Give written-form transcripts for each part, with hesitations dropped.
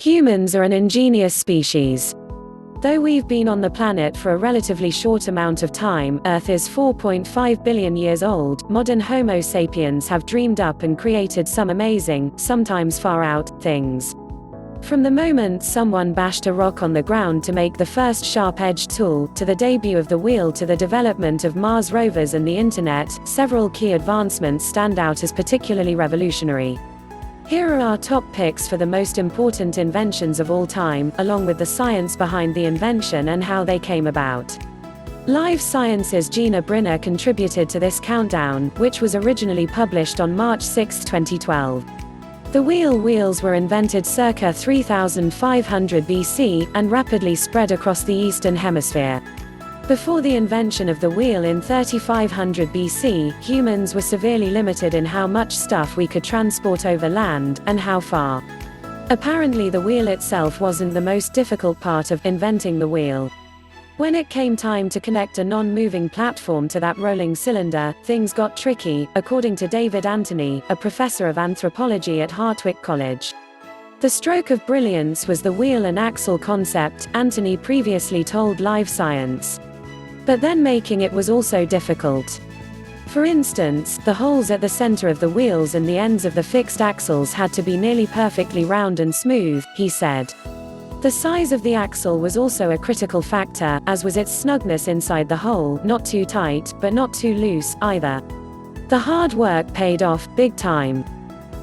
Humans are an ingenious species. Though we've been on the planet for a relatively short amount of time, Earth is 4.5 billion years old, modern Homo sapiens have dreamed up and created some amazing, sometimes far-out, things. From the moment someone bashed a rock on the ground to make the first sharp-edged tool, to the debut of the wheel, to the development of Mars rovers and the Internet, several key advancements stand out as particularly revolutionary. Here are our top picks for the most important inventions of all time, along with the science behind the invention and how they came about. Live Science's Gina Brinner contributed to this countdown, which was originally published on March 6, 2012. The wheels were invented circa 3500 BC, and rapidly spread across the Eastern Hemisphere. Before the invention of the wheel in 3500 BC, humans were severely limited in how much stuff we could transport over land, and how far. Apparently the wheel itself wasn't the most difficult part of inventing the wheel. When it came time to connect a non-moving platform to that rolling cylinder, things got tricky, according to David Anthony, a professor of anthropology at Hartwick College. The stroke of brilliance was the wheel and axle concept, Anthony previously told Live Science. But then making it was also difficult. For instance, the holes at the center of the wheels and the ends of the fixed axles had to be nearly perfectly round and smooth, he said. The size of the axle was also a critical factor, as was its snugness inside the hole, not too tight, but not too loose, either. The hard work paid off, big time.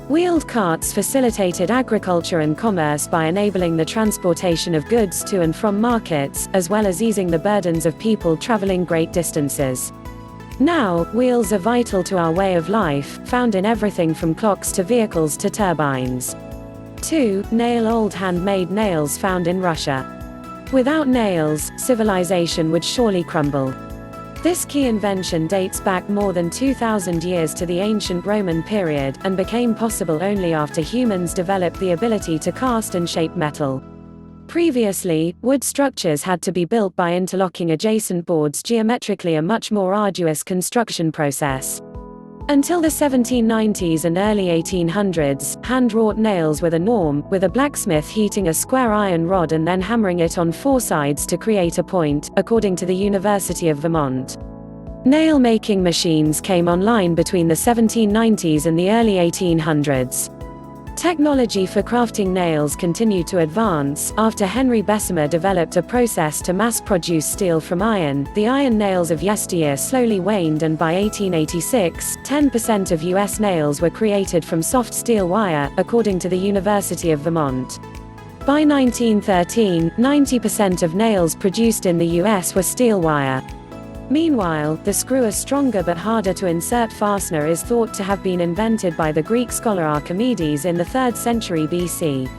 Wheeled carts facilitated agriculture and commerce by enabling the transportation of goods to and from markets, as well as easing the burdens of people traveling great distances. Now, wheels are vital to our way of life, found in everything from clocks to vehicles to turbines. 2. Nail-old handmade nails found in Russia. Without nails, civilization would surely crumble. This key invention dates back more than 2,000 years to the ancient Roman period, and became possible only after humans developed the ability to cast and shape metal. Previously, wood structures had to be built by interlocking adjacent boards, geometrically a much more arduous construction process. Until the 1790s and early 1800s, hand-wrought nails were the norm, with a blacksmith heating a square iron rod and then hammering it on four sides to create a point, according to the University of Vermont. Nail-making machines came online between the 1790s and the early 1800s. Technology for crafting nails continued to advance. After Henry Bessemer developed a process to mass-produce steel from iron, the iron nails of yesteryear slowly waned, and by 1886, 10% of U.S. nails were created from soft steel wire, according to the University of Vermont. By 1913, 90% of nails produced in the U.S. were steel wire. Meanwhile, the screw, a stronger but harder to insert fastener, is thought to have been invented by the Greek scholar Archimedes in the 3rd century BC.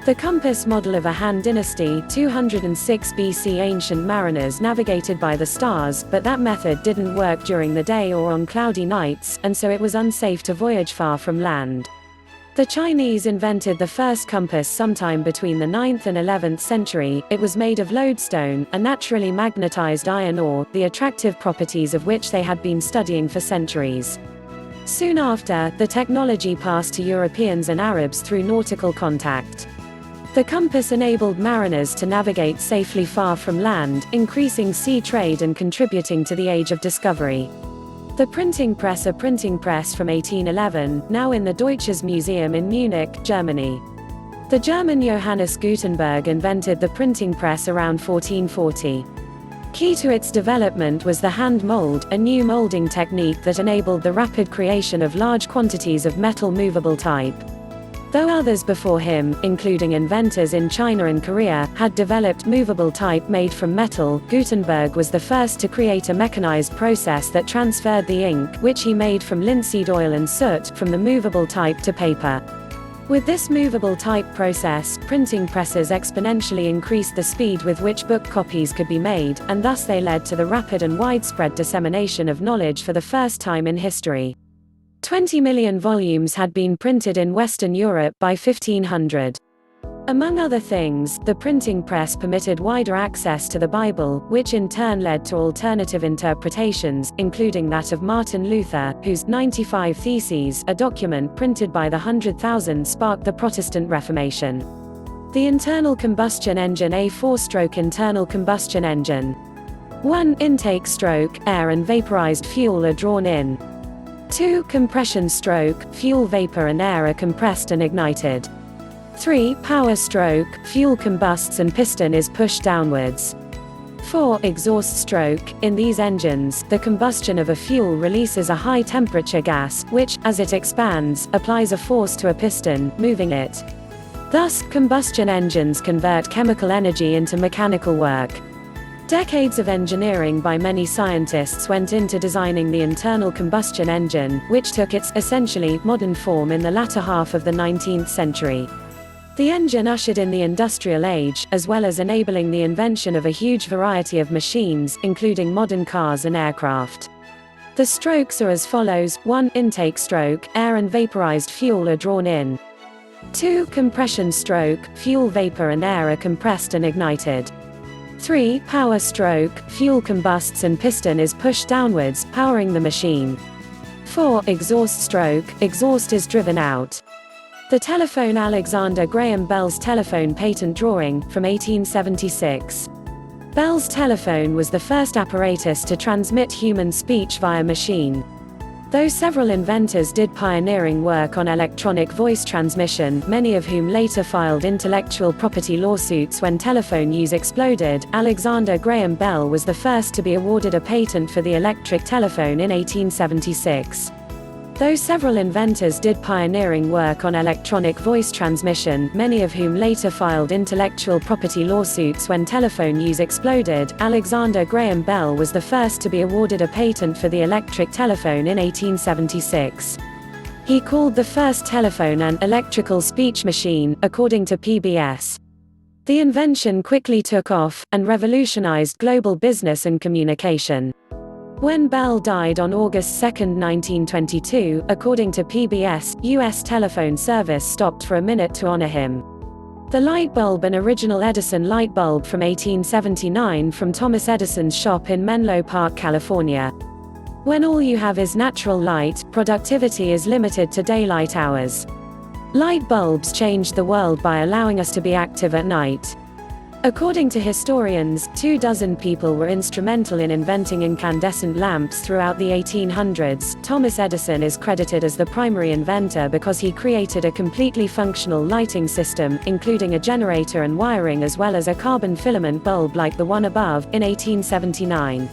The compass model of a Han dynasty, 206 BC. Ancient mariners navigated by the stars, but that method didn't work during the day or on cloudy nights, and so it was unsafe to voyage far from land. The Chinese invented the first compass sometime between the 9th and 11th century. It was made of lodestone, a naturally magnetized iron ore, the attractive properties of which they had been studying for centuries. Soon after, the technology passed to Europeans and Arabs through nautical contact. The compass enabled mariners to navigate safely far from land, increasing sea trade and contributing to the Age of Discovery. The printing press, a printing press from 1811, now in the Deutsches Museum in Munich, Germany. The German Johannes Gutenberg invented the printing press around 1440. Key to its development was the hand mold, a new molding technique that enabled the rapid creation of large quantities of metal movable type. Though others before him, including inventors in China and Korea, had developed movable type made from metal, Gutenberg was the first to create a mechanized process that transferred the ink, which he made from linseed oil and soot, from the movable type to paper. With this movable type process, printing presses exponentially increased the speed with which book copies could be made, and thus they led to the rapid and widespread dissemination of knowledge for the first time in history. 20 million volumes had been printed in Western Europe by 1500. Among other things, the printing press permitted wider access to the Bible, which in turn led to alternative interpretations, including that of Martin Luther, whose 95 Theses, a document printed by the 100,000, sparked the Protestant Reformation. The internal combustion engine. A 4-stroke internal combustion engine. 1. Intake stroke, air and vaporized fuel are drawn in. 2. Compression stroke, fuel vapor and air are compressed and ignited. 3. Power stroke, fuel combusts and piston is pushed downwards. 4. Exhaust stroke. In these engines, the combustion of a fuel releases a high-temperature gas, which, as it expands, applies a force to a piston, moving it. Thus, combustion engines convert chemical energy into mechanical work. Decades of engineering by many scientists went into designing the internal combustion engine, which took its, essentially, modern form in the latter half of the 19th century. The engine ushered in the industrial age, as well as enabling the invention of a huge variety of machines, including modern cars and aircraft. The strokes are as follows: 1. Intake stroke, air and vaporized fuel are drawn in. 2. Compression stroke, fuel vapor and air are compressed and ignited. 3. Power stroke, fuel combusts and piston is pushed downwards, powering the machine. 4. Exhaust stroke, exhaust is driven out. The telephone. Alexander Graham Bell's telephone patent drawing, from 1876. Bell's telephone was the first apparatus to transmit human speech via machine. Though several inventors did pioneering work on electronic voice transmission, many of whom later filed intellectual property lawsuits when telephone use exploded, Alexander Graham Bell was the first to be awarded a patent for the electric telephone in 1876. Though several inventors did pioneering work on electronic voice transmission, many of whom later filed intellectual property lawsuits when telephone use exploded, Alexander Graham Bell was the first to be awarded a patent for the electric telephone in 1876. He called the first telephone an electrical speech machine, according to PBS. The invention quickly took off, and revolutionized global business and communication. When Bell died on August 2, 1922, according to PBS, U.S. telephone service stopped for a minute to honor him. The light bulb, an original Edison light bulb from 1879 from Thomas Edison's shop in Menlo Park, California. When all you have is natural light, productivity is limited to daylight hours. Light bulbs changed the world by allowing us to be active at night. According to historians, 24 people were instrumental in inventing incandescent lamps throughout the 1800s. Thomas Edison is credited as the primary inventor because he created a completely functional lighting system, including a generator and wiring as well as a carbon filament bulb like the one above, in 1879.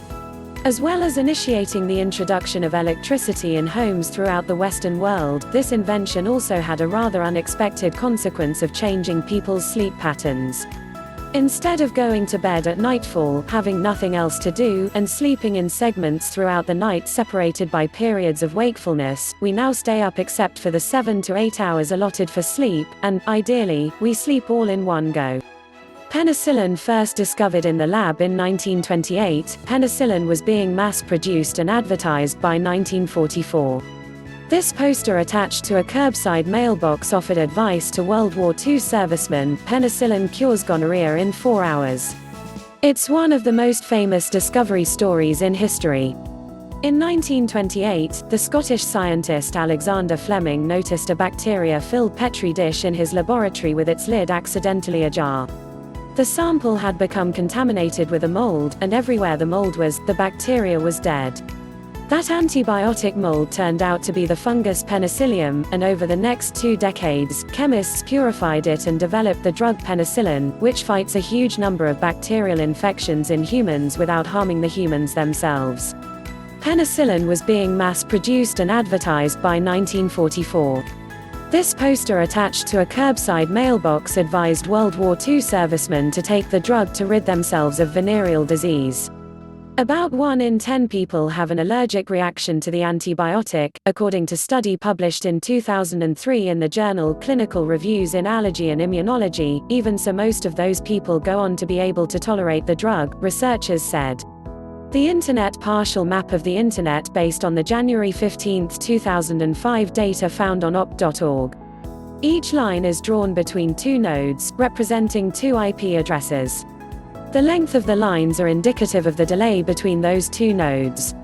As well as initiating the introduction of electricity in homes throughout the Western world, this invention also had a rather unexpected consequence of changing people's sleep patterns. Instead of going to bed at nightfall, having nothing else to do, and sleeping in segments throughout the night separated by periods of wakefulness, we now stay up except for the 7 to 8 hours allotted for sleep, and, ideally, we sleep all in one go. Penicillin first discovered in the lab in 1928, penicillin was being mass-produced and advertised by 1944. This poster attached to a curbside mailbox offered advice to World War II servicemen: penicillin cures gonorrhea in 4 hours. It's one of the most famous discovery stories in history. In 1928, the Scottish scientist Alexander Fleming noticed a bacteria-filled petri dish in his laboratory with its lid accidentally ajar. The sample had become contaminated with a mold, and everywhere the mold was, the bacteria was dead. That antibiotic mold turned out to be the fungus Penicillium, and over the next 2 decades, chemists purified it and developed the drug penicillin, which fights a huge number of bacterial infections in humans without harming the humans themselves. Penicillin was being mass-produced and advertised by 1944. This poster attached to a curbside mailbox advised World War II servicemen to take the drug to rid themselves of venereal disease. About 1 in 10 people have an allergic reaction to the antibiotic, according to study published in 2003 in the journal Clinical Reviews in Allergy and Immunology. Even so, most of those people go on to be able to tolerate the drug, researchers said. The Internet partial map of the Internet based on the January 15, 2005 data found on opt.org. Each line is drawn between 2 nodes, representing 2 IP addresses. The length of the lines are indicative of the delay between those 2 nodes.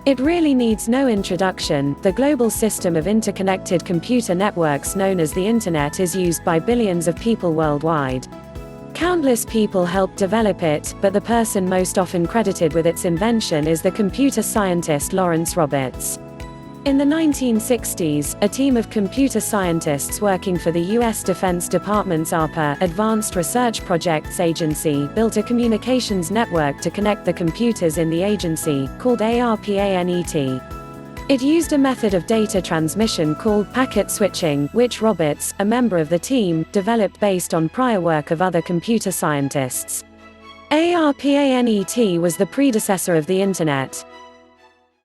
It really needs no introduction. The global system of interconnected computer networks known as the Internet is used by billions of people worldwide. Countless people helped develop it, but the person most often credited with its invention is the computer scientist Lawrence Roberts. In the 1960s, a team of computer scientists working for the U.S. Defense Department's ARPA Advanced Research Projects Agency built a communications network to connect the computers in the agency, called ARPANET. It used a method of data transmission called packet switching, which Roberts, a member of the team, developed based on prior work of other computer scientists. ARPANET was the predecessor of the Internet.